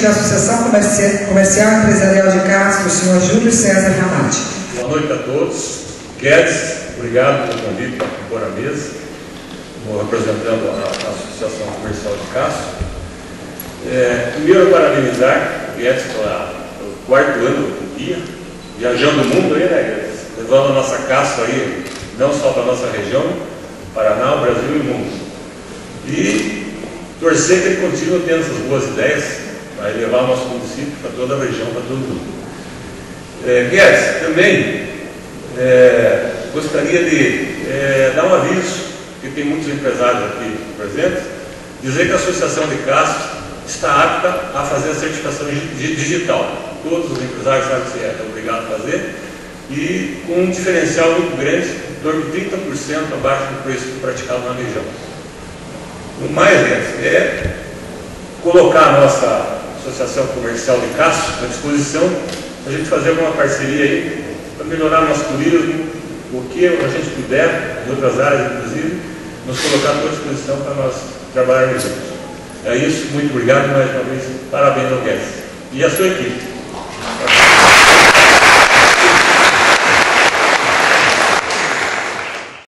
da Associação Comercial e Empresarial de Castro, o senhor Júlio César Ramati. Boa noite a todos. Guedes, obrigado pelo convite para compor a mesa. Vou representando a Associação Comercial de Castro. Primeiro, parabenizar o Guedes pelo quarto ano da Turquia, viajando o mundo aí, né, Guedes? Levando a nossa Castro aí, não só para a nossa região, Paraná, o Brasil e o mundo. E torcer que ele continue tendo essas boas ideias para levar o nosso município para toda a região, para todo mundo. Guedes, também gostaria de dar um aviso, porque tem muitos empresários aqui presentes, dizer que a Associação de Castro está apta a fazer a certificação digital. Todos os empresários sabem que é obrigado a fazer, e com um diferencial muito grande, em torno de 30% abaixo do preço praticado na região. O mais é colocar a nossa Associação Comercial de Castro à disposição para a gente fazer alguma parceria aí para melhorar nosso turismo, o que a gente puder, em outras áreas inclusive, nos colocar à disposição para nós trabalharmos juntos. É isso, muito obrigado mais uma vez, parabéns ao Guedes e a sua equipe.